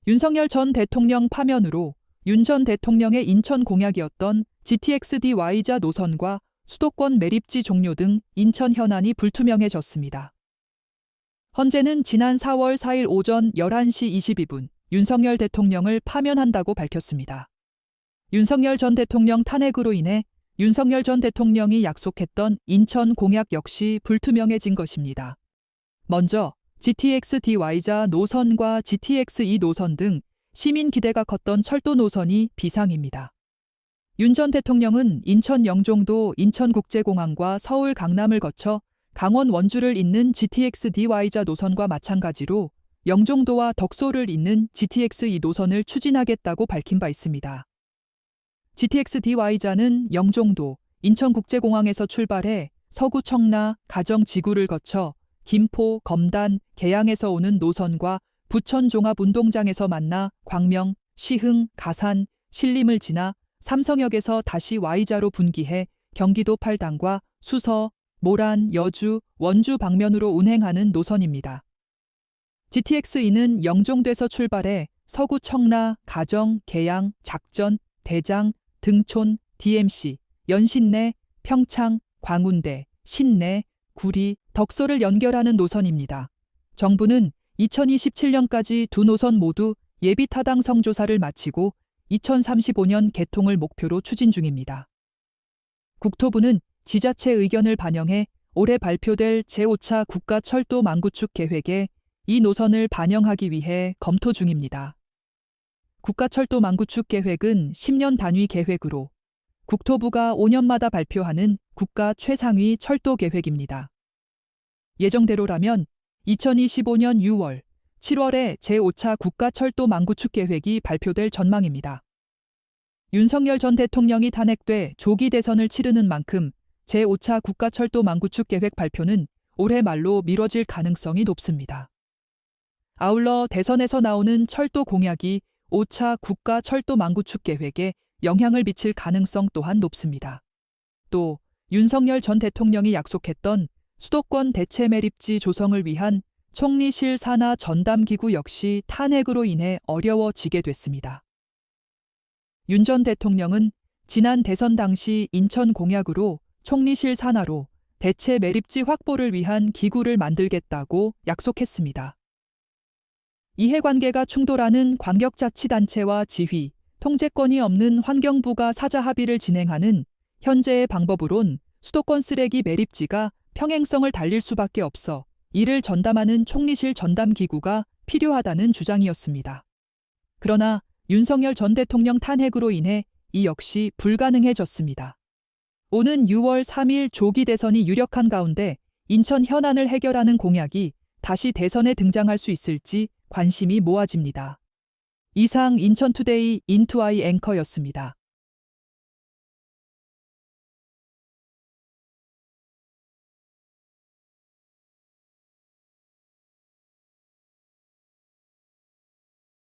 윤석열 전 대통령 파면으로 윤 전 대통령의 인천 공약이었던 GTX-DY자 노선과 수도권 매립지 종료 등 인천 현안이 불투명해졌습니다. 헌재는 지난 4월 4일 오전 11시 22분 윤석열 대통령을 파면한다고 밝혔습니다. 윤석열 전 대통령 탄핵으로 인해 윤석열 전 대통령이 약속했던 인천 공약 역시 불투명해진 것입니다. 먼저 GTX-DY자 노선과 GTX-E 노선 등 시민 기대가 컸던 철도 노선이 비상입니다. 윤 전 대통령은 인천 영종도 인천국제공항과 서울 강남을 거쳐 강원 원주를 잇는 GTX-DY자 노선과 마찬가지로 영종도와 덕소를 잇는 GTX-E 노선을 추진하겠다고 밝힌 바 있습니다. GTX-DY자는 영종도, 인천국제공항에서 출발해 서구 청라, 가정 지구를 거쳐 김포, 검단, 계양에서 오는 노선과 부천 종합운동장에서 만나 광명, 시흥, 가산, 신림을 지나 삼성역에서 다시 Y자로 분기해 경기도 팔당과 수서, 모란, 여주, 원주 방면으로 운행하는 노선입니다. GTX-E는 영종도에서 출발해 서구 청라, 가정, 계양, 작전, 대장, 등촌, DMC, 연신내, 평창, 광운대, 신내, 구리, 덕소를 연결하는 노선입니다. 정부는 2027년까지 두 노선 모두 예비 타당 성조사를 마치고 2035년 개통을 목표로 추진 중입니다. 국토부는 지자체 의견을 반영해 올해 발표될 제5차 국가철도 망구축 계획에 이 노선을 반영하기 위해 검토 중입니다. 국가철도 망구축 계획은 10년 단위 계획으로 국토부가 5년마다 발표하는 국가 최상위 철도 계획입니다. 예정대로라면 2025년 6월, 7월에 제5차 국가철도 망구축 계획이 발표될 전망입니다. 윤석열 전 대통령이 탄핵돼 조기 대선을 치르는 만큼 제5차 국가철도 망구축 계획 발표는 올해 말로 미뤄질 가능성이 높습니다. 아울러 대선에서 나오는 철도 공약이 5차 국가철도 망구축 계획에 영향을 미칠 가능성 또한 높습니다. 또 윤석열 전 대통령이 약속했던 수도권 대체 매립지 조성을 위한 총리실 산하 전담기구 역시 탄핵으로 인해 어려워지게 됐습니다. 윤 전 대통령은 지난 대선 당시 인천 공약으로 총리실 산하로 대체 매립지 확보를 위한 기구를 만들겠다고 약속했습니다. 이해관계가 충돌하는 광역자치단체와 지휘, 통제권이 없는 환경부가 사자 합의를 진행하는 현재의 방법으론 수도권 쓰레기 매립지가 평행성을 달릴 수밖에 없어 이를 전담하는 총리실 전담기구가 필요하다는 주장이었습니다. 그러나 윤석열 전 대통령 탄핵으로 인해 이 역시 불가능해졌습니다. 오는 6월 3일 조기 대선이 유력한 가운데 인천 현안을 해결하는 공약이 다시 대선에 등장할 수 있을지 관심이 모아집니다. 이상 인천투데이 인투아이 앵커였습니다.